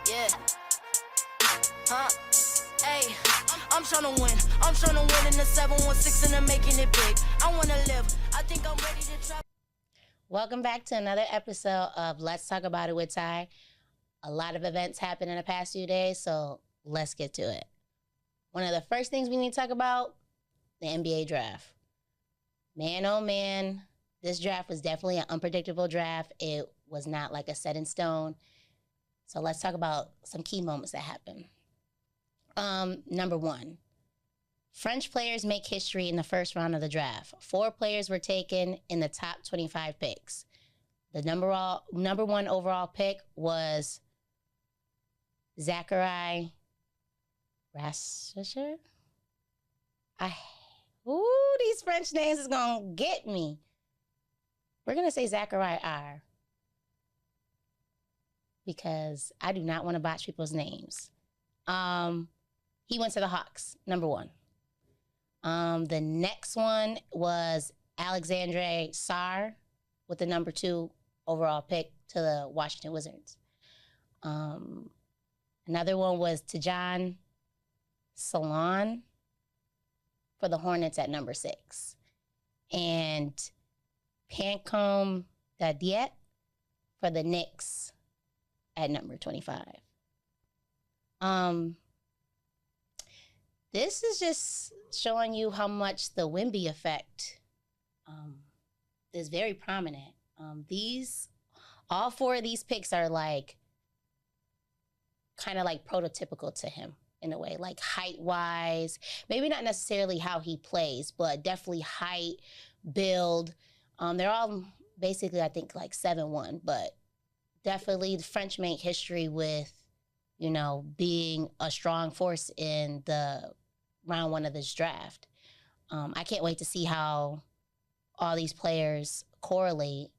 Yeah. Huh? Hey, I'm tryna win. I'm tryna win in the 716 and I'm making it big. I wanna live. I think I'm ready to try. Welcome back to another episode of Let's Talk About It with Ty. A lot of events happened in the past few days, so let's get to it. One of the first things we need to talk about, the NBA draft. Man, oh man, this draft was definitely an unpredictable draft. It was not like a set in stone. So let's talk about some key moments that happened. Number one, French players make history in the first round of the draft. 4 players were taken in the top 25 picks. The number one overall pick was Sha'Carri Richardson. These French names is gonna get me. We're gonna say Sha'Carri R, because I do not want to botch people's names. He went to the Hawks, number 1. The next one was Alexandre Sarr with the number 2 overall pick to the Washington Wizards. Another one was Tijan Salon for the Hornets at number 6. And Pancom Dadiet for the Knicks at number 25. This is just showing you how much the Wemby effect is very prominent. All 4 of these picks are like kind of like prototypical to him in a way, like height-wise. Maybe not necessarily how he plays, but definitely height, build. They're all basically, I think, like 7'1", but definitely the French make history with, being a strong force in the round 1 of this draft. I can't wait to see how all these players correlate,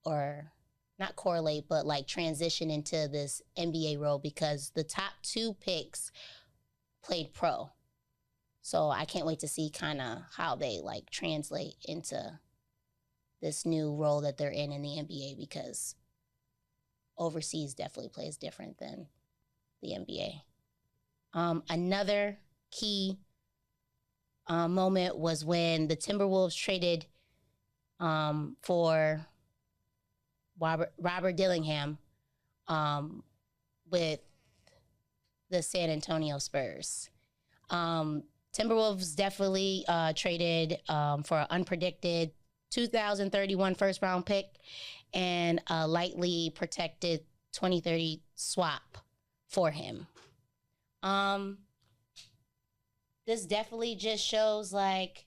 or not correlate, but like transition into this NBA role, because the top 2 picks played pro. So I can't wait to see kind of how they like translate into this new role that they're in the NBA, because overseas definitely plays different than the NBA. Another key moment was when the Timberwolves traded for Robert Dillingham with the San Antonio Spurs. Timberwolves definitely traded for an unpredicted 2031 first round pick and a lightly protected 2030 swap for him. This definitely just shows like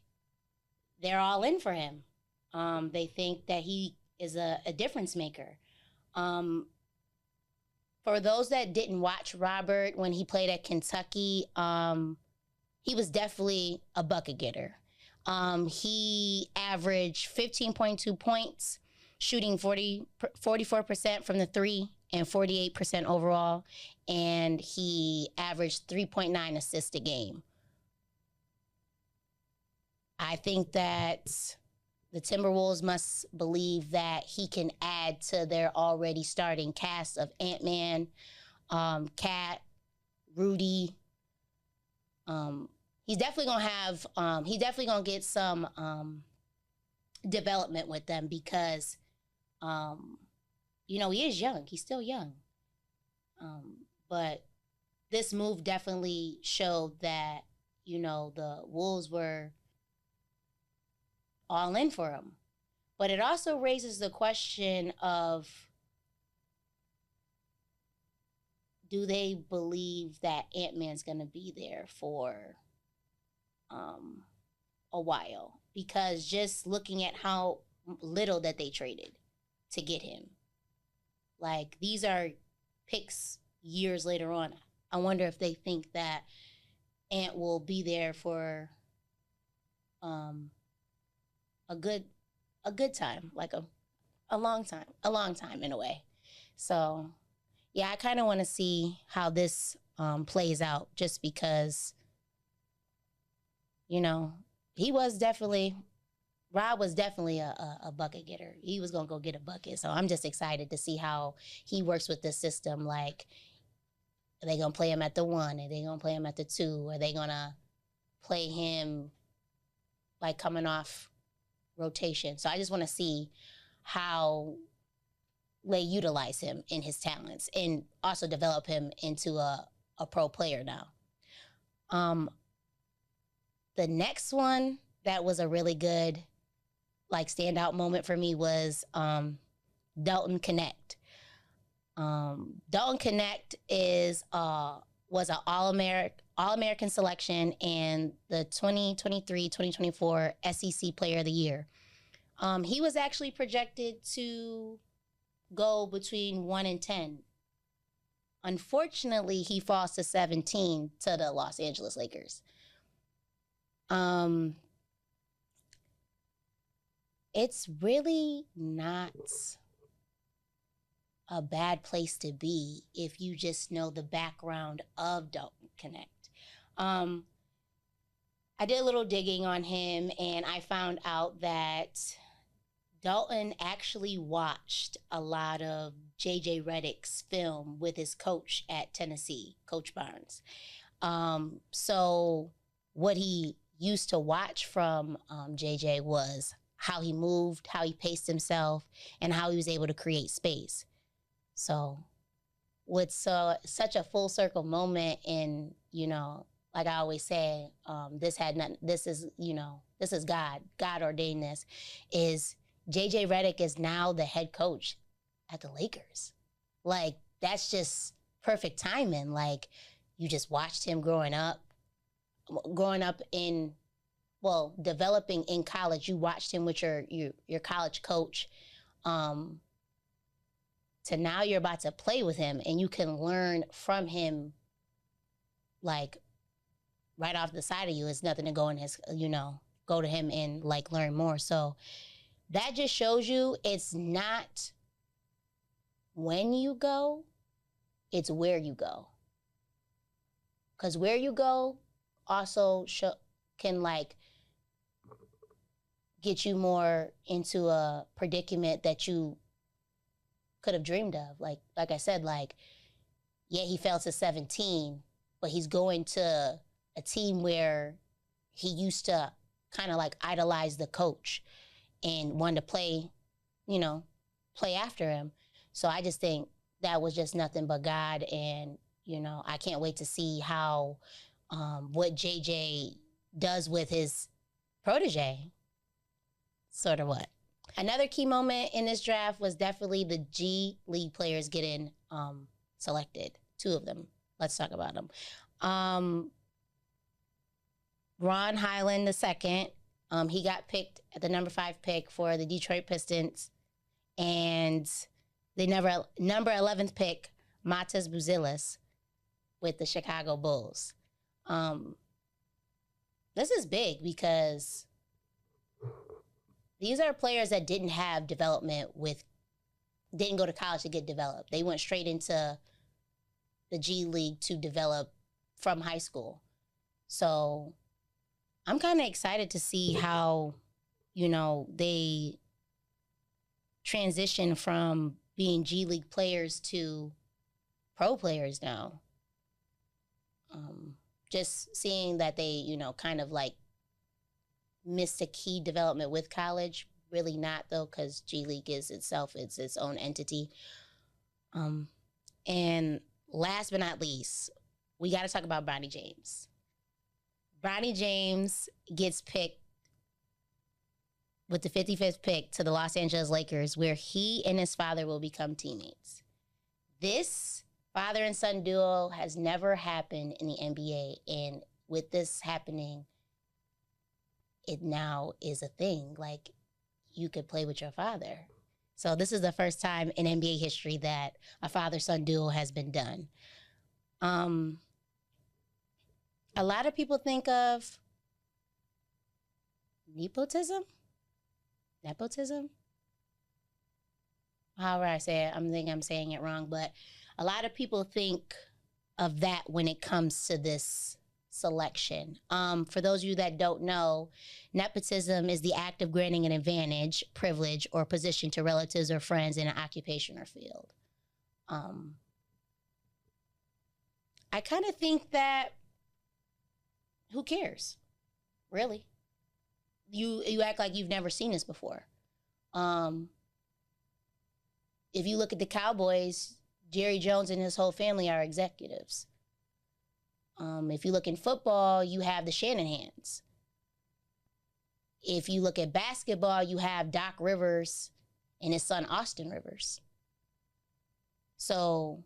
they're all in for him. They think that he is a difference maker. For those that didn't watch Robert when he played at Kentucky, he was definitely a bucket getter. He averaged 15.2 points, shooting 44% from the 3 and 48% overall, and he averaged 3.9 assists a game. I think that the Timberwolves must believe that he can add to their already starting cast of Ant-Man, Cat, Rudy. He's definitely gonna get some development with them, because he is young. He's still young. But this move definitely showed that, the Wolves were all in for him. But it also raises the question of, do they believe that Ant-Man's going to be there for a while? Because just looking at how little that they traded to get him, like, these are picks years later on. I wonder if they think that Ant will be there for a good time, like a long time in a way. So yeah, I kind of want to see how this plays out, just because Rob was definitely a bucket getter. He was gonna go get a bucket. So I'm just excited to see how he works with this system. Like, Are they going to play him at the 1? Are they going to play him at the 2? Are they going to play him like coming off rotation? So I just want to see how they utilize him in his talents and also develop him into a pro player now. The next one that was a really good like standout moment for me was Dalton Connect. Dalton Connect was an All-American selection and the 2023-2024 SEC Player of the Year. He was actually projected to go between 1 and 10. Unfortunately, he falls to 17 to the Los Angeles Lakers. It's really not a bad place to be if you just know the background of Dalton Connect. I did a little digging on him and I found out that Dalton actually watched a lot of J.J. Redick's film with his coach at Tennessee, Coach Barnes. So what he used to watch from J.J. was how he moved, how he paced himself, and how he was able to create space. So with such a full circle moment in, like I always say, this is God ordained this, is J.J. Redick is now the head coach at the Lakers. Like, that's just perfect timing. Like, you just watched him growing up developing in college. You watched him with your college coach, to now you're about to play with him and you can learn from him, like, right off the side of you. It's nothing to go in his, go to him and, like, learn more. So that just shows you it's not when you go, it's where you go. Because where you go also can, like, get you more into a predicament that you could have dreamed of. Like I said, like, yeah, he fell to 17, but he's going to a team where he used to kind of like idolize the coach and wanted to play after him. So I just think that was just nothing but God. And, I can't wait to see how, what JJ does with his protege. Sort of what. Another key moment in this draft was definitely the G League players getting selected. 2 of them. Let's talk about them. Ron Highland II, he got picked at the number 5 pick for the Detroit Pistons. And the number 11th pick, Matas Buzelis, with the Chicago Bulls. This is big because these are players that didn't have development didn't go to college to get developed. They went straight into the G League to develop from high school. So I'm kind of excited to see how, they transition from being G League players to pro players now. Just seeing that they, kind of like missed a key development with college. Really not, though, because G League is itself, it's its own entity. And last but not least, we got to talk about Bronny James. Bronny James gets picked with the 55th pick to the Los Angeles Lakers, where he and his father will become teammates. This father and son duo has never happened in the NBA, and with this happening, it now is a thing. Like, you could play with your father. So this is the first time in NBA history that a father-son duo has been done. A lot of people think of nepotism. However I say it, I'm saying it wrong, but a lot of people think of that when it comes to this selection. For those of you that don't know, nepotism is the act of granting an advantage, privilege, or position to relatives or friends in an occupation or field. I kind of think that who cares, really? You act like you've never seen this before. If you look at the Cowboys, Jerry Jones and his whole family are executives. If you look in football, you have the Shanahans. If you look at basketball, you have Doc Rivers and his son Austin Rivers. So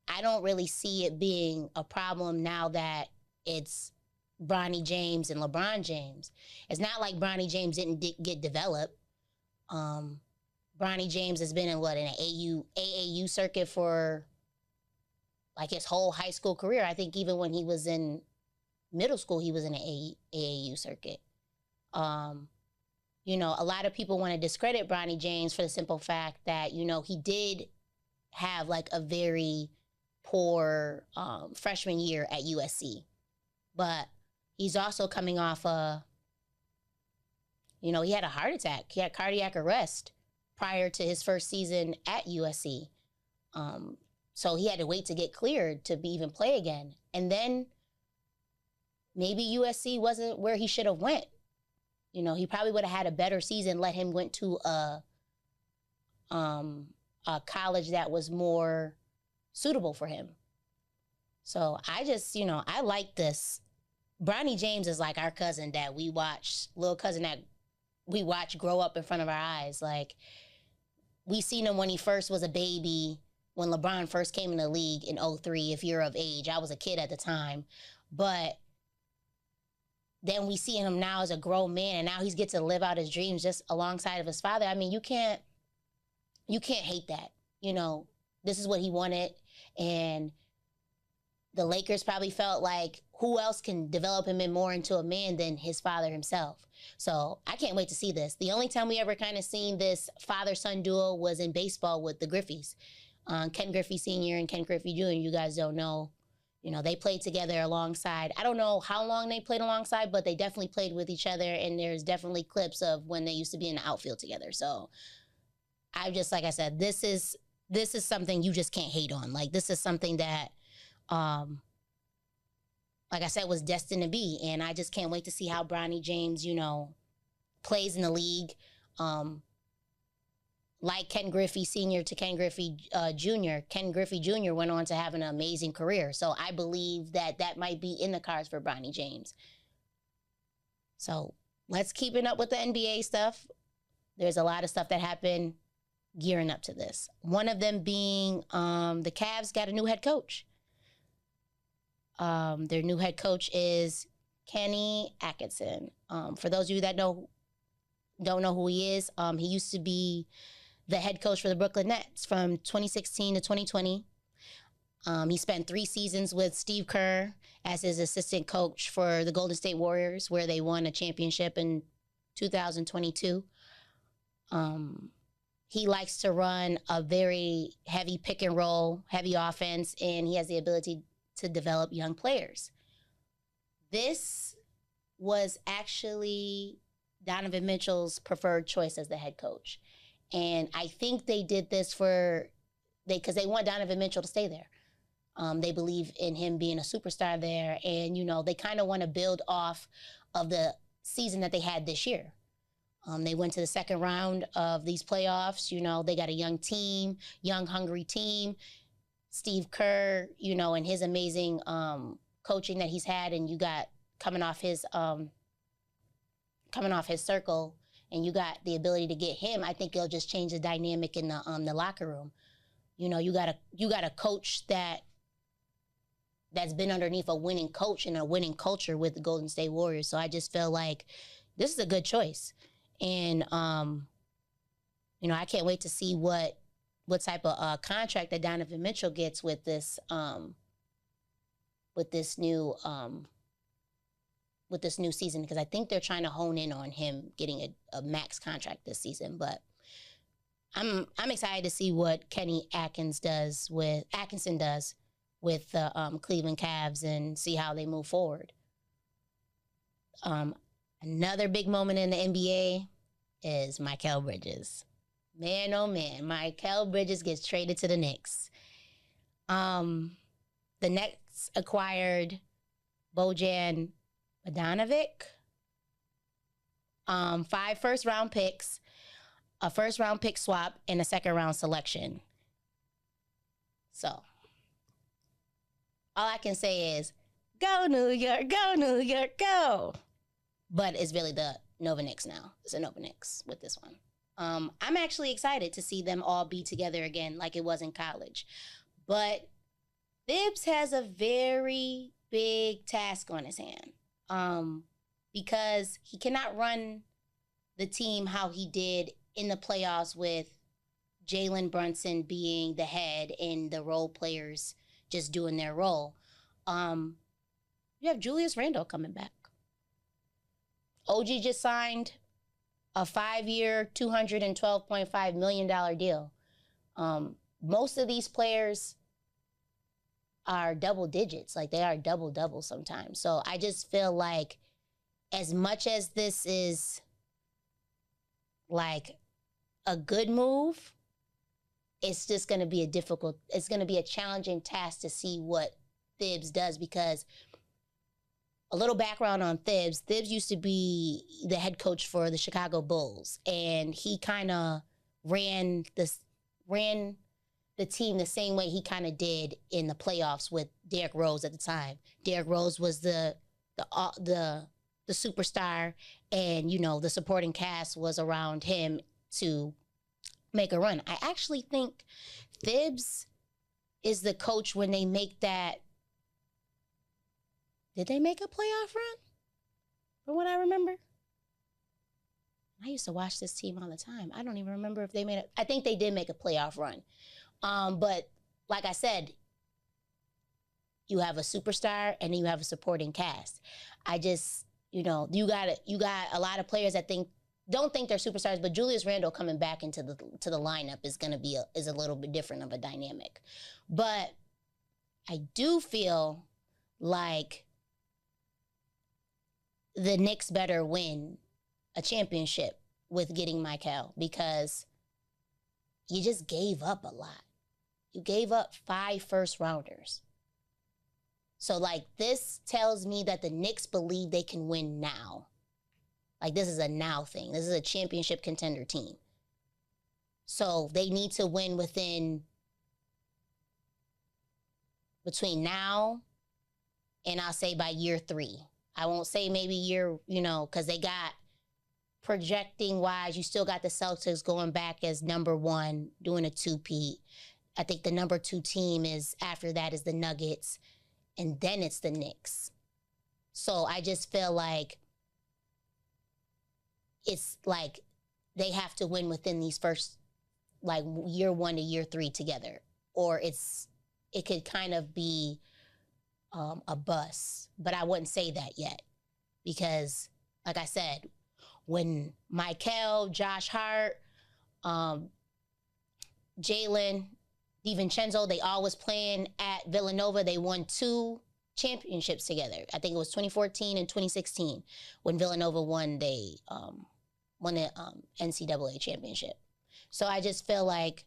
I don't really see it being a problem now that it's Bronny James and LeBron James. It's not like Bronny James didn't get developed. Bronny James has been in an AAU circuit for like his whole high school career. I think even when he was in middle school, he was in an AAU circuit. You know, a lot of people want to discredit Bronny James for the simple fact that, you know, he did have like a very poor freshman year at USC. But he's also coming off he had a heart attack. He had cardiac arrest prior to his first season at USC. So he had to wait to get cleared to even play again. And then maybe USC wasn't where he should have went. You know, he probably would have had a better season, let him went to a college that was more suitable for him. So I just, I like this. Bronny James is like our cousin that we watch, little cousin that we watch grow up in front of our eyes. Like, we seen him when he first was a baby, when LeBron first came in the league in 2003, if you're of age. I was a kid at the time. But then we see him now as a grown man, and now he's get to live out his dreams just alongside of his father. I mean, you can't hate that. You know, this is what he wanted. And the Lakers probably felt like, who else can develop him more into a man than his father himself? So I can't wait to see this. The only time we ever kind of seen this father-son duo was in baseball with the Griffeys. Ken Griffey Sr. and Ken Griffey Jr., you guys don't know. You know, they played together alongside. I don't know how long they played alongside, but they definitely played with each other, and there's definitely clips of when they used to be in the outfield together. So I just, like I said, this is something you just can't hate on. Like, this is something that, like I said, was destined to be. And I just can't wait to see how Bronny James, plays in the league. Like Ken Griffey Sr. to Ken Griffey Jr., Ken Griffey Jr. went on to have an amazing career. So I believe that might be in the cards for Bronny James. So let's keep it up with the NBA stuff. There's a lot of stuff that happened gearing up to this. One of them being the Cavs got a new head coach. Their new head coach is Kenny Atkinson. For those of you that don't know who he is, he used to be the head coach for the Brooklyn Nets from 2016 to 2020. He spent 3 seasons with Steve Kerr as his assistant coach for the Golden State Warriors, where they won a championship in 2022. He likes to run a very heavy pick and roll, heavy offense, and he has the ability to develop young players. This was actually Donovan Mitchell's preferred choice as the head coach. And I think they did this because they want Donovan Mitchell to stay there. They believe in him being a superstar there. And, they kind of want to build off of the season that they had this year. They went to the second round of these playoffs. They got a young team, young, hungry team. Steve Kerr, and his amazing coaching that he's had, and you got coming off his circle, and you got the ability to get him. I think it'll just change the dynamic in the locker room. You got a coach that's been underneath a winning coach and a winning culture with the Golden State Warriors. So I just feel like this is a good choice, and I can't wait to see what type of contract that Donovan Mitchell gets with this new season, because I think they're trying to hone in on him getting a max contract this season. But I'm excited to see what Kenny Atkinson does with the Cleveland Cavs and see how they move forward. Another big moment in the NBA is Mikal Bridges. Man, oh man, Mikal Bridges gets traded to the Knicks. The Knicks acquired Bojan Bogdanovic, 5 first-round picks, a first-round pick swap, and a second-round selection. So, all I can say is, go New York, go. But it's really the Nova Knicks now. It's a Nova Knicks with this one. I'm actually excited to see them all be together again like it was in college. But Thibs has a very big task on his hand. Because he cannot run the team how he did in the playoffs with Jalen Brunson being the head and the role players just doing their role. You have Julius Randle coming back. OG just signed a 5-year, $212.5 million deal. Most of these players are double digits. Like, they are double sometimes. So I just feel like as much as this is like a good move, it's just going to be it's going to be a challenging task to see what Thibs does, because a little background on Thibs. Thibs used to be the head coach for the Chicago Bulls, and he kind of ran the team the same way he kind of did in the playoffs with Derrick Rose at the time. Derrick Rose was the superstar, and, you know, the supporting cast was around him to make a run. I actually think Thibs is the coach when they make that. Did they make a playoff run? From what I remember. I used to watch this team all the time. I don't even remember if they made it. I think they did make a playoff run. But like I said, you have a superstar and then you have a supporting cast. I just, you know, you got a lot of players that don't think they're superstars, but Julius Randle coming back into the lineup is going to be a little bit different of a dynamic. But I do feel like the Knicks better win a championship with getting Michael, because you just gave up a lot. You gave up 5 first-rounders. So, like, this tells me that the Knicks believe they can win now. Like, this is a now thing. This is a championship contender team. So, they need to win between now and I'll say by year 3. I won't say maybe year, because they got, projecting-wise, you still got the Celtics going back as number 1, doing a 2-peat. I think the number 2 team after that is the Nuggets, and then it's the Knicks. So I just feel like it's like they have to win within these first, like, year 1 to year 3 together, or it could kind of be a bust. But I wouldn't say that yet, because, like I said, when Michael, Josh Hart, Jalen, DiVincenzo, they all was playing at Villanova. They won 2 championships together. I think it was 2014 and 2016 when Villanova won the NCAA championship. So I just feel like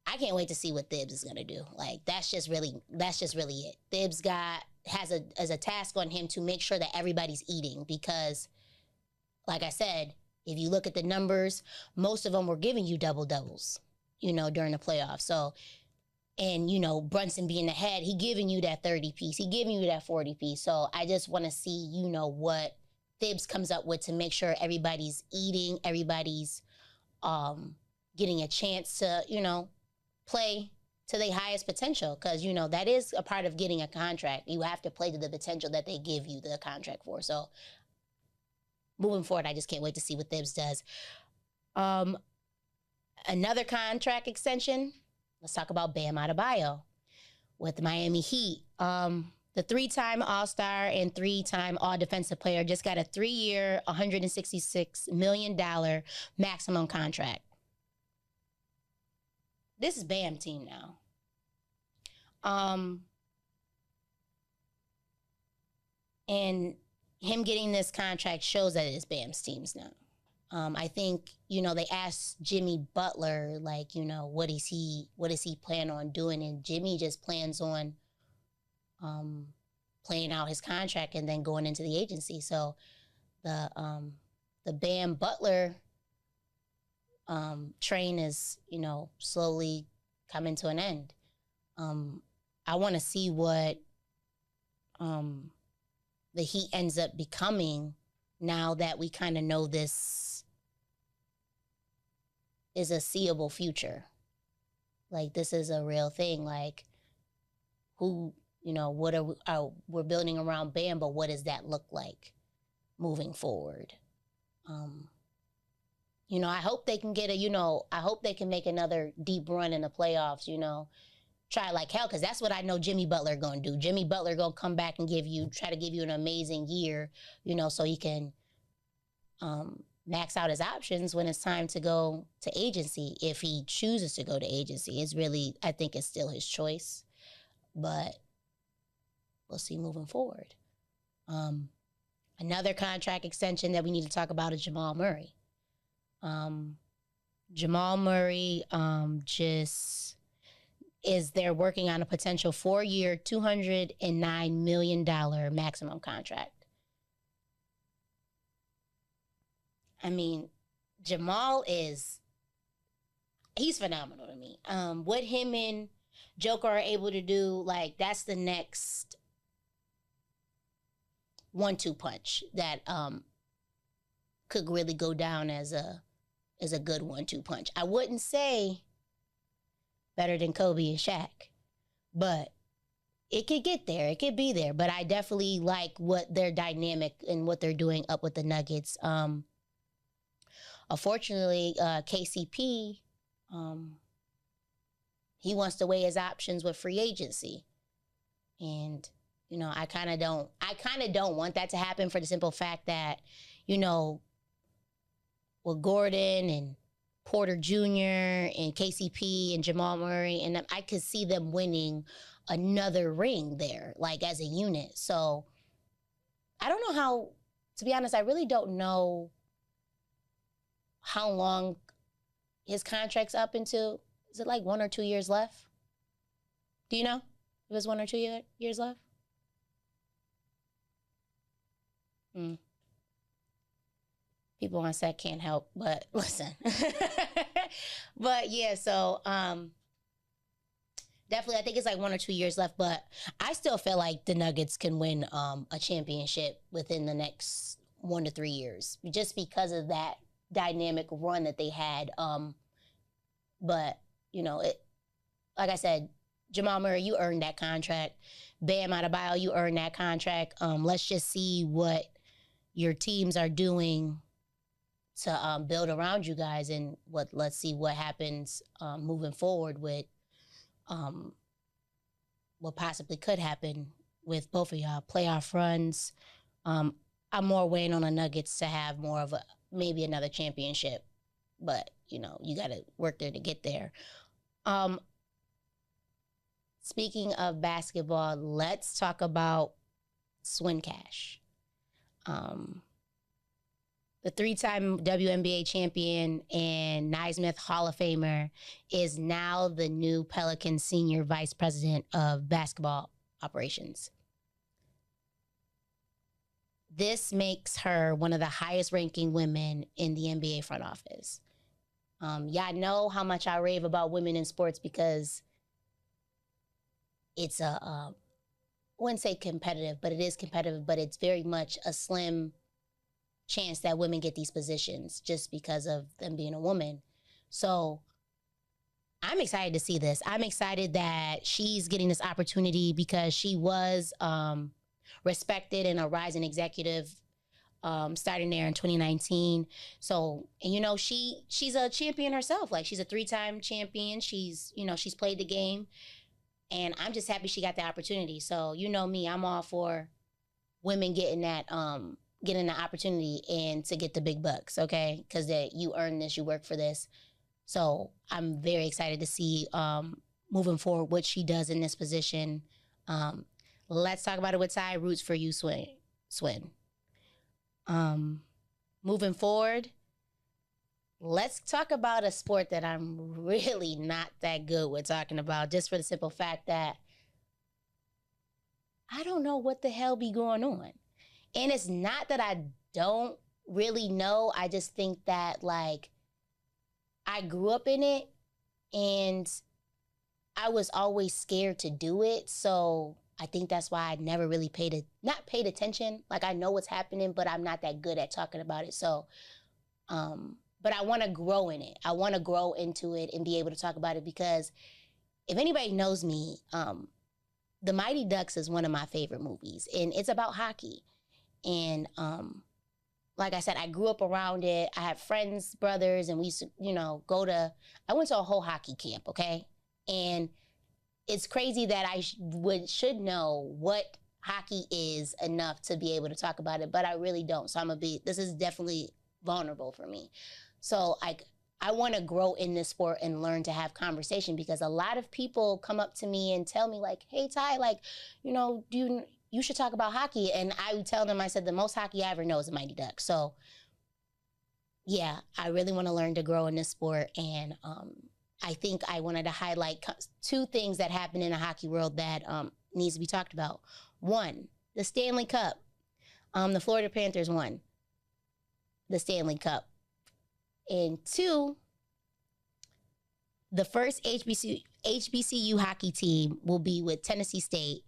I can't wait to see what Thibs is gonna do. Like, that's just really it. Thibs has a task on him to make sure that everybody's eating, because, like I said, if you look at the numbers, most of them were giving you double-doubles, during the playoffs. So, and, Brunson being ahead, he giving you that 30-piece. He giving you that 40-piece. So I just want to see, what Thibs comes up with to make sure everybody's eating, everybody's getting a chance to, play to their highest potential. Because, that is a part of getting a contract. You have to play to the potential that they give you the contract for. So moving forward, I just can't wait to see what Thibs does. Another contract extension, let's talk about Bam Adebayo with Miami Heat. The 3-time All-Star and 3-time All-Defensive player just got a 3-year, $166 million maximum contract. This is Bam team now. And him getting this contract shows that it is Bam's teams now. I think, they asked Jimmy Butler, like, what is he plan on doing? And Jimmy just plans on playing out his contract and then going into the agency. So the Bam Butler train is, slowly coming to an end. I want to see what the Heat ends up becoming now that we kind of know this is a seeable future. Like, this is a real thing. Like, who, what are we're building around Bam, but what does that look like moving forward? I hope they can get I hope they can make another deep run in the playoffs, try like hell, because that's what I know Jimmy Butler going to do. Jimmy Butler going to come back and try to give you an amazing year, so he can max out his options when it's time to go to agency. If he chooses to go to agency, I think it's still his choice, but we'll see moving forward. Another contract extension that we need to talk about is Jamal Murray. Jamal Murray they're working on a potential 4-year, $209 million maximum contract. I mean, Jamal he's phenomenal to me. What him and Joker are able to do, like, that's the next 1-2 punch that could really go down as a good 1-2 punch. I wouldn't say better than Kobe and Shaq, but it could get there. It could be there. But I definitely like what their dynamic and what they're doing up with the Nuggets. Unfortunately, KCP, he wants to weigh his options with free agency. And, I kind of don't want that to happen, for the simple fact that, with Gordon and Porter Jr. and KCP and Jamal Murray, and I could see them winning another ring there, like, as a unit. So I don't know how, to be honest, I really don't know how long his contract's up into. Is it like 1 or 2 years left? Do you know if it's 1 or 2 years left? People on set can't help but listen. But yeah, so definitely I think it's like 1 or 2 years left, but I still feel like the Nuggets can win a championship within the next 1 to 3 years, just because of that dynamic run that they had. But like I said, Jamal Murray, you earned that contract. Bam Adebayo, you earned that contract. Let's just see what your teams are doing to build around you guys, and let's see what happens moving forward with what possibly could happen with both of y'all. Playoff runs. I'm more waiting on the Nuggets to have more of maybe another championship, but you got to work there to get there. Speaking of basketball, let's talk about Swin Cash. The 3-time WNBA champion and Naismith Hall of Famer is now the new Pelican Senior Vice President of Basketball Operations. This makes her one of the highest ranking women in the NBA front office. Y'all know how much I rave about women in sports, because it's I wouldn't say competitive, but it is competitive, but it's very much a slim chance that women get these positions just because of them being a woman. So I'm excited to see this. I'm excited that she's getting this opportunity, because she was respected and a rising executive starting there in 2019. So, and she's a champion herself. Like, she's a 3-time champion. She's played the game, and I'm just happy she got the opportunity. So, me, I'm all for women getting the opportunity and to get the big bucks, okay? Because you earn this, you work for this. So I'm very excited to see moving forward what she does in this position. Let's talk about it with Ty. Roots for you, Swin. Moving forward, let's talk about a sport that I'm really not that good with talking about, just for the simple fact that I don't know what the hell be going on. And it's not that I don't really know. I just think that, like, I grew up in it and I was always scared to do it. So I think that's why I never really not paid attention. Like, I know what's happening, but I'm not that good at talking about it. So, but I want to grow in it. I want to grow into it and be able to talk about it, because if anybody knows me, The Mighty Ducks is one of my favorite movies, and it's about hockey. And like I said, I grew up around it. I have friends, brothers, and we used to, I went to a whole hockey camp, okay? And it's crazy that I should know what hockey is enough to be able to talk about it, but I really don't. So this is definitely vulnerable for me. So I want to grow in this sport and learn to have conversation, because a lot of people come up to me and tell me, like, hey, Ty, like, you should talk about hockey. And I would tell them, I said, the most hockey I ever know is the Mighty Ducks. So yeah, I really want to learn to grow in this sport. And I think I wanted to highlight two things that happen in the hockey world that needs to be talked about. One, the Stanley Cup. The Florida Panthers won the Stanley Cup. And two, the first HBCU hockey team will be with Tennessee State,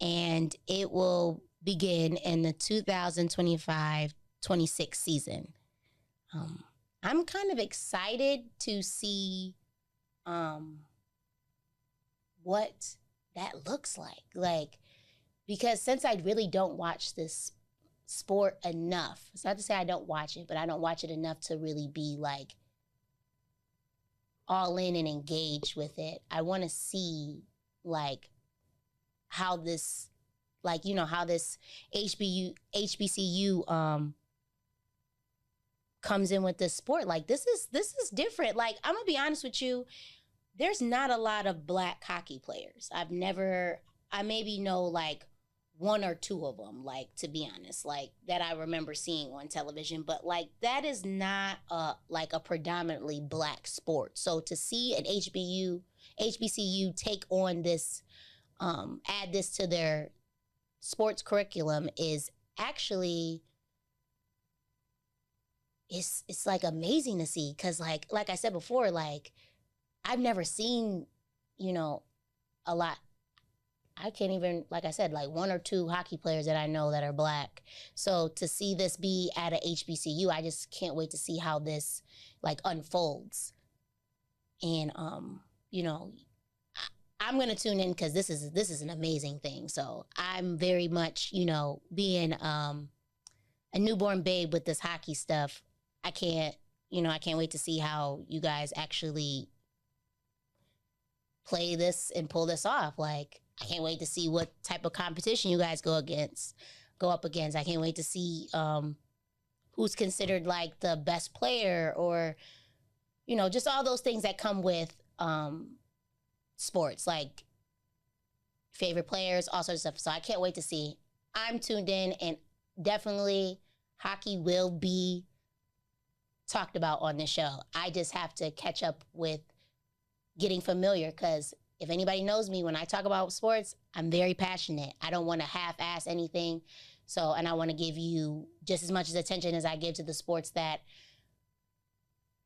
and it will begin in the 2025-26 season. I'm kind of excited to see what that looks like, because since I really don't watch this sport enough, it's not to say I don't watch it, but I don't watch it enough to really be like all in and engaged with it. I want to see like how this, how this HBCU comes in with this sport. Like, this is different. Like, I'm gonna be honest with you, there's not a lot of Black hockey players. I maybe know like one or two of them, like, to be honest, like, that I remember seeing on television, but like, that is not a predominantly Black sport. So to see an HBCU take on this, add this to their sports curriculum is actually, it's like amazing to see. Cause like I said before, like, I've never seen, a lot. I can't even, like I said, like one or two hockey players that I know that are Black. So to see this be at a HBCU, I just can't wait to see how this like unfolds. And I'm gonna tune in, because this is an amazing thing. So I'm very much, being a newborn babe with this hockey stuff. I can't wait to see how you guys actually play this and pull this off. Like, I can't wait to see what type of competition you guys go up against. I can't wait to see who's considered like the best player, or, just all those things that come with sports, like favorite players, all sorts of stuff. So I can't wait to see. I'm tuned in, and definitely hockey will be talked about on this show. I just have to catch up with getting familiar, because if anybody knows me, when I talk about sports, I'm very passionate. I don't want to half-ass anything. So, and I want to give you just as much attention as I give to the sports that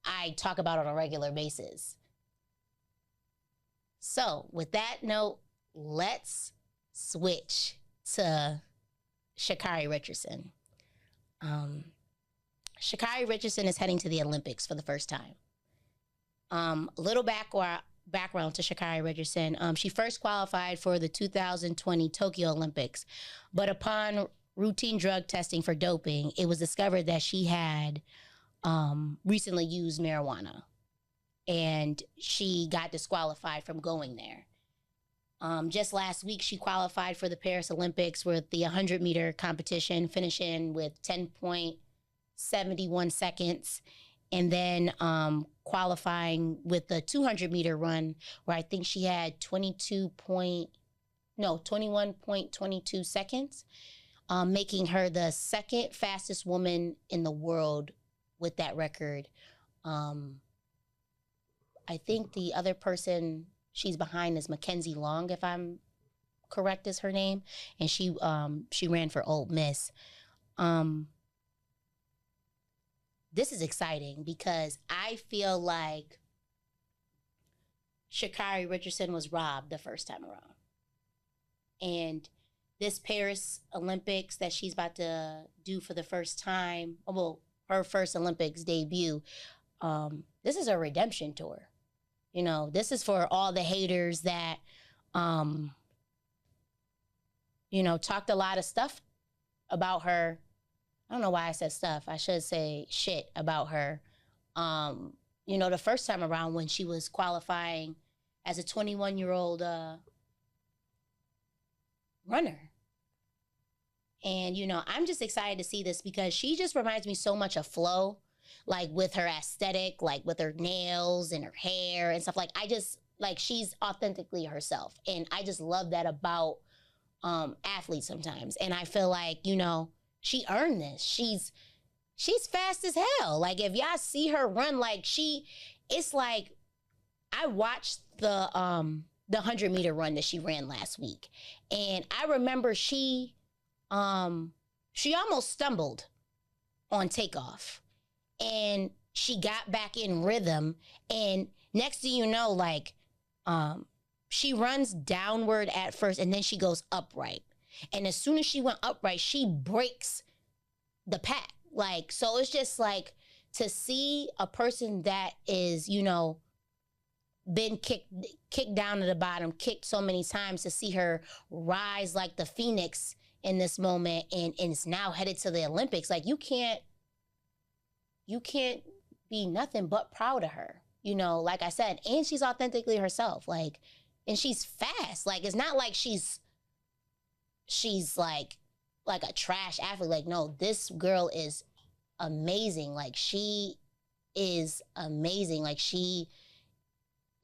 I talk about on a regular basis. So, with that note, let's switch to Sha'Carri Richardson. Sha'Carri Richardson is heading to the Olympics for the first time. A little background to Sha'Carri Richardson. She first qualified for the 2020 Tokyo Olympics, but upon routine drug testing for doping, it was discovered that she had recently used marijuana, and she got disqualified from going there. Just last week, she qualified for the Paris Olympics with the 100-meter competition, finishing with 10.71 seconds. And then qualifying with the 200-meter run, where I think she had 21.22 seconds, making her the second fastest woman in the world with that record. I think the other person she's behind is Mackenzie Long, if I'm correct is her name, and she ran for Ole Miss. This is exciting because I feel like Sha'Carri Richardson was robbed the first time around. And this Paris Olympics that she's about to do for the first time, well, her first Olympics debut, this is a redemption tour. You know, this is for all the haters that, you know, talked a lot of stuff about her. I don't know why I said stuff. I should say shit about her. You know, the first time around when she was qualifying as a 21-year-old runner. And, you know, I'm just excited to see this because she just reminds me so much of Flo, like with her aesthetic, like with her nails and her hair and stuff. Like, I just, like, she's authentically herself. And I just love that about athletes sometimes. And I feel like, you know, she earned this. She's fast as hell. Like, if y'all see her run, like, it's like, I watched the 100-meter run that she ran last week. And I remember she almost stumbled on takeoff. And she got back in rhythm. And next thing you know, like, she runs downward at first and then she goes upright. And as soon as she went upright, she breaks the pack. Like, so it's just like to see a person that is, you know, been kicked down to the bottom, kicked so many times, to see her rise like the Phoenix in this moment and is now headed to the Olympics. Like, you can't be nothing but proud of her, you know, like I said, and she's authentically herself. Like, and she's fast. Like, it's not like she's like a trash athlete. Like, no, this girl is amazing. Like, she is amazing. Like, she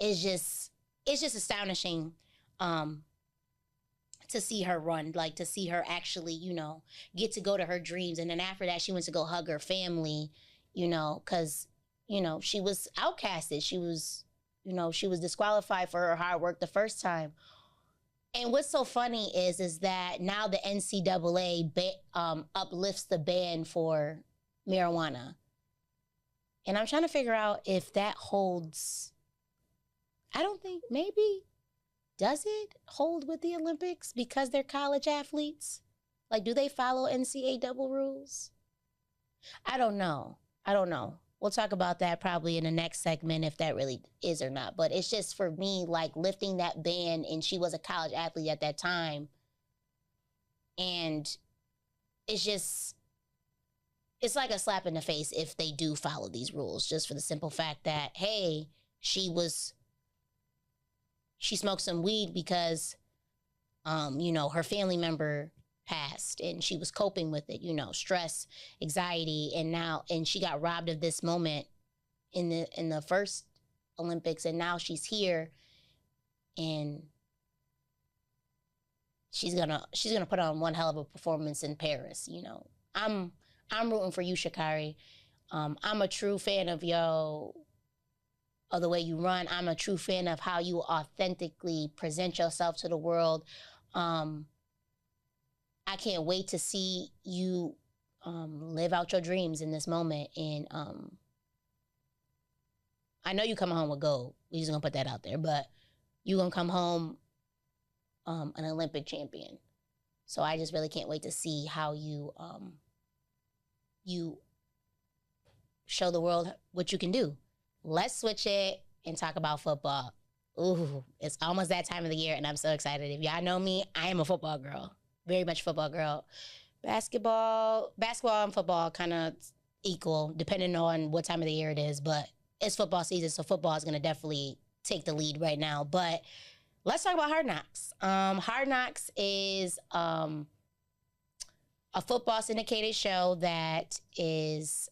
is just, it's just astonishing to see her run, like to see her actually, you know, get to go to her dreams. And then after that, she went to go hug her family, you know, because, you know, she was outcasted. She was, you know, she was disqualified for her hard work the first time. And what's so funny is that now the NCAA uplifts the ban for marijuana. And I'm trying to figure out if that holds, I don't think, maybe, does it hold with the Olympics because they're college athletes? Like, do they follow NCAA rules? I don't know. We'll talk about that probably in the next segment if that really is or not. But it's just, for me, like, lifting that ban, and she was a college athlete at that time. And it's just, it's like a slap in the face if they do follow these rules, just for the simple fact that, hey, she smoked some weed because, you know, her family member passed and she was coping with it, you know, stress, anxiety, and she got robbed of this moment in the first Olympics, and now she's here and she's gonna put on one hell of a performance in Paris. You know, I'm rooting for you, Sha'Carri. I'm a true fan of the way you run. I'm a true fan of how you authentically present yourself to the world. I can't wait to see you live out your dreams in this moment. And I know you coming home with gold. We're just gonna put that out there, but you gonna come home an Olympic champion. So I just really can't wait to see how you show the world what you can do. Let's switch it and talk about football. Ooh, it's almost that time of the year, and I'm so excited. If y'all know me, I am a football girl. Very much football girl. Basketball and football kind of equal, depending on what time of the year it is. But it's football season, so football is going to definitely take the lead right now. But let's talk about Hard Knocks. Hard Knocks is a football syndicated show that is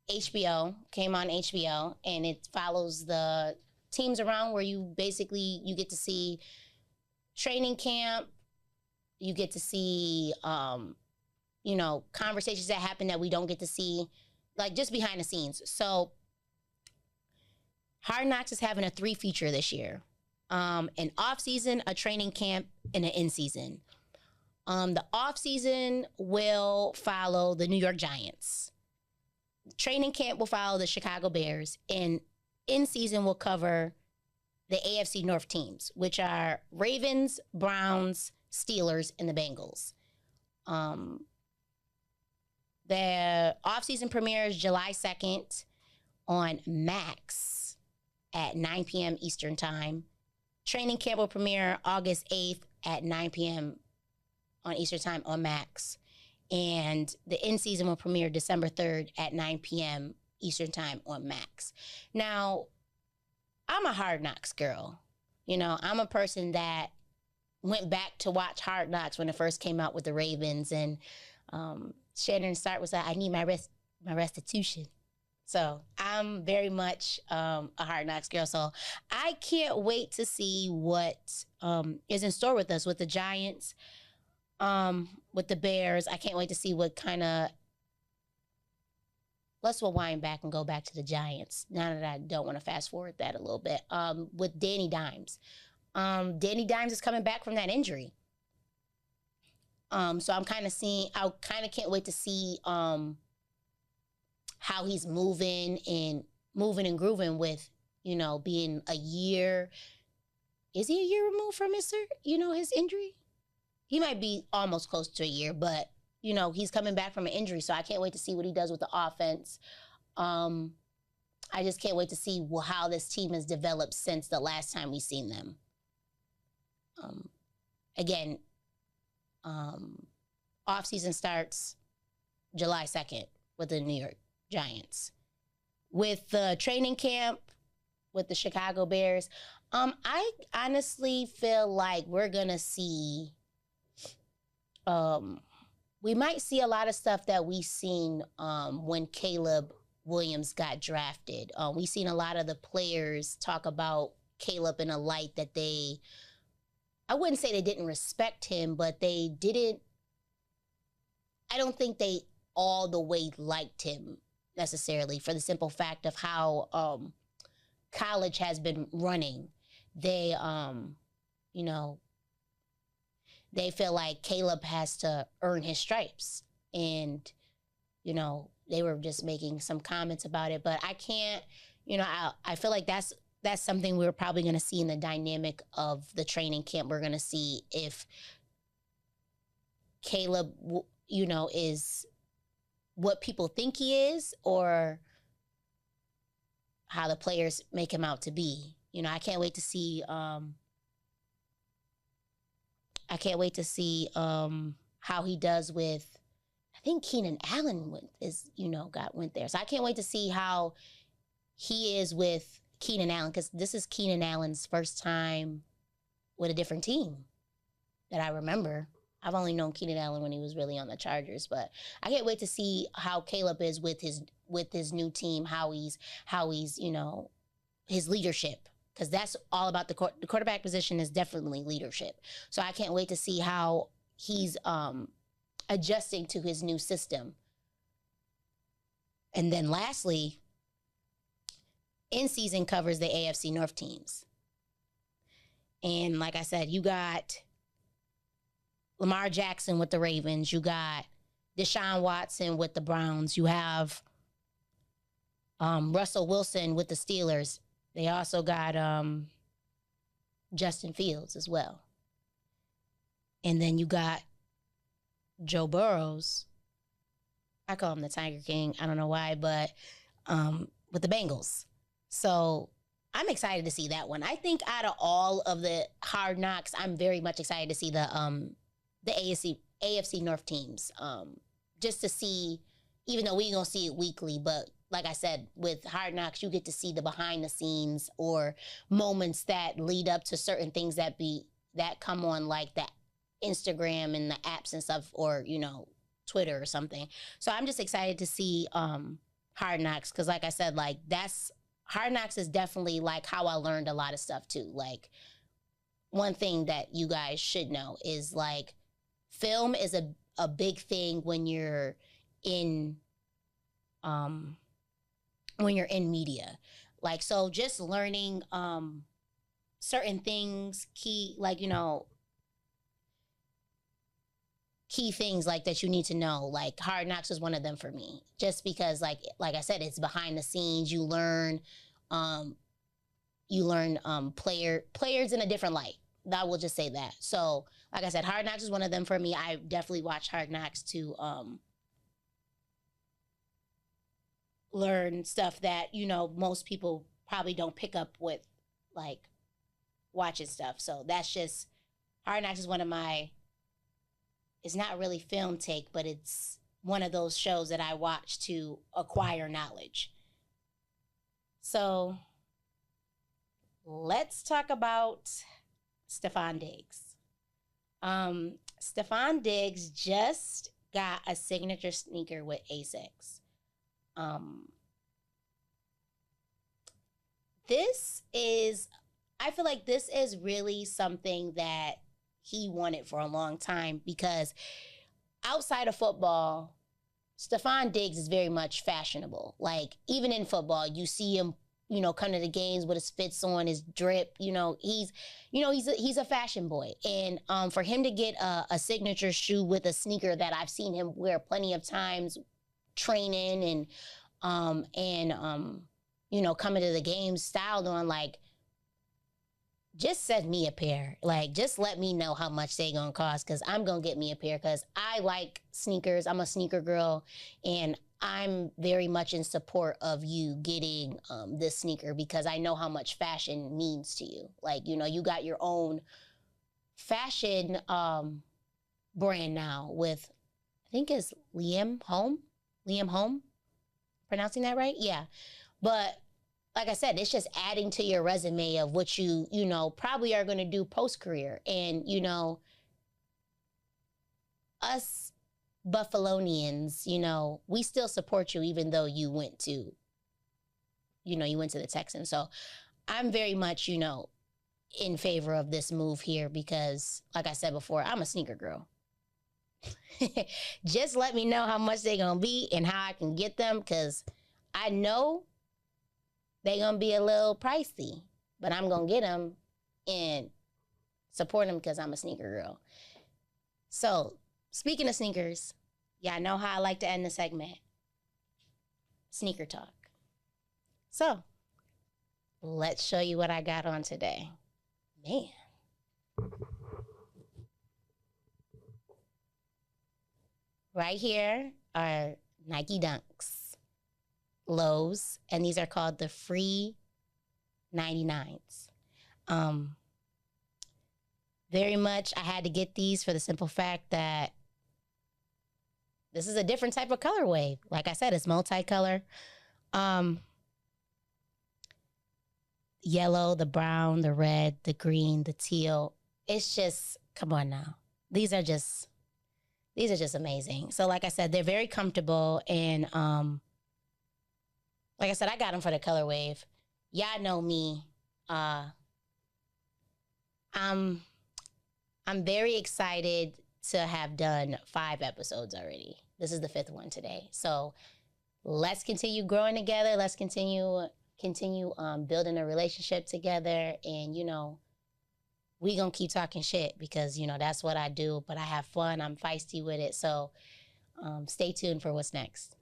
HBO, came on HBO, and it follows the teams around where you get to see training camp. You get to see, you know, conversations that happen that we don't get to see, like just behind the scenes. So Hard Knocks is having a 3 feature this year. An off season, a training camp, and an in season. The off season will follow the New York Giants. Training camp will follow the Chicago Bears, and in season will cover the AFC North teams, which are Ravens, Browns, Steelers, and the Bengals. The off-season premieres July 2nd on Max at 9 p.m. Eastern Time. Training camp will premiere August 8th at 9 p.m. on Eastern Time on Max. And the in-season will premiere December 3rd at 9 p.m. Eastern Time on Max. Now, I'm a Hard Knocks girl. You know, I'm a person that went back to watch Hard Knocks when it first came out with the Ravens. And Shannon Stark was like, I need my restitution. So I'm very much a Hard Knocks girl. So I can't wait to see what is in store with us, with the Giants, with the Bears. I can't wait to see what kind of... Let's rewind back and go back to the Giants, now that I don't want to fast forward that a little bit, with Danny Dimes. Danny Dimes is coming back from that injury. So I kind of can't wait to see how he's moving and grooving with, you know, being a year. Is he a year removed from his injury? He might be almost close to a year, but, you know, he's coming back from an injury. So I can't wait to see what he does with the offense. I just can't wait to see how this team has developed since the last time we've seen them. Again, off-season starts July 2nd with the New York Giants. With the training camp with the Chicago Bears, I honestly feel like we're going to see, we might see a lot of stuff that we seen when Caleb Williams got drafted. We've seen a lot of the players talk about Caleb in a light that I wouldn't say they didn't respect him, but I don't think they all the way liked him necessarily, for the simple fact of how college has been running. They, they feel like Caleb has to earn his stripes. And, you know, they were just making some comments about it. But I can't, I feel like that's something we're probably going to see in the dynamic of the training camp. We're going to see if Caleb, is what people think he is, or how the players make him out to be. I can't wait to see. How he does with. I think Keenan Allen went there, so I can't wait to see how he is with Keenan Allen, because this is Keenan Allen's first time with a different team that I remember. I've only known Keenan Allen when he was really on the Chargers, but I can't wait to see how Caleb is with his new team, how he's his leadership, because that's all about the quarterback position is definitely leadership. So I can't wait to see how he's adjusting to his new system. And then lastly, in-season covers the AFC North teams. And like I said, you got Lamar Jackson with the Ravens. You got Deshaun Watson with the Browns. You have Russell Wilson with the Steelers. They also got Justin Fields as well. And then you got Joe Burrows. I call him the Tiger King. I don't know why, but with the Bengals. So I'm excited to see that one. I think out of all of the Hard Knocks, I'm very much excited to see the AFC North teams. Just to see, even though we ain't gonna see it weekly, but like I said, with Hard Knocks, you get to see the behind the scenes or moments that lead up to certain things that come on, like that Instagram and the apps and stuff, or Twitter or something. So I'm just excited to see Hard Knocks, because like I said, like Hard Knocks is definitely like how I learned a lot of stuff too. Like, one thing that you guys should know is like film is a big thing when you're in media. Like, so just learning certain things, key, like, you know, key things like that you need to know. Like Hard Knocks was one of them for me, just because like I said, it's behind the scenes. You learn players in a different light. I will just say that. So like I said, Hard Knocks is one of them for me. I definitely watch Hard Knocks to learn stuff that, you know, most people probably don't pick up with like watching stuff. So that's just, Hard Knocks is one of my, it's not really film take, but it's one of those shows that I watch to acquire knowledge. So let's talk about Stefan Diggs. Stefan Diggs just got a signature sneaker with Asics. I feel like this is really something that he wanted for a long time, because outside of football, Stefan Diggs is very much fashionable. Like even in football, you see him, you know, come to the games with his fits on, his drip. You know, he's a fashion boy, and for him to get a signature shoe with a sneaker that I've seen him wear plenty of times, training and you know, coming to the games styled on, like, just send me a pair. Like, just let me know how much they gonna cost, because I'm gonna get me a pair, because I like sneakers. I'm a sneaker girl, and I'm very much in support of you getting this sneaker, because I know how much fashion means to you. Like, you know, you got your own fashion brand now with, I think it's Liam Home, pronouncing that right? Yeah. But like I said, it's just adding to your resume of what you know, probably are going to do post-career. And, you know, us Buffalonians, you know, we still support you, even though you went to the Texans. So I'm very much, you know, in favor of this move here, because like I said before, I'm a sneaker girl. Just let me know how much they're going to be and how I can get them, because I know they're going to be a little pricey, but I'm going to get them and support them, because I'm a sneaker girl. So speaking of sneakers, y'all know how I like to end the segment. Sneaker talk. So let's show you what I got on today. Man. Right here are Nike Dunks, lows, and these are called the free 99s. Very much, I had to get these for the simple fact that this is a different type of colorway. Like I said, it's multicolor. Yellow, the brown, the red, the green, the teal. It's just, come on now. These are just amazing. So like I said, they're very comfortable, and like I said, I got them for the color wave. Y'all know me. I'm very excited to have done 5 episodes already. This is the 5th one today. So let's continue growing together. Let's continue building a relationship together. And, you know, we gonna keep talking shit, because, you know, that's what I do. But I have fun. I'm feisty with it. So stay tuned for what's next.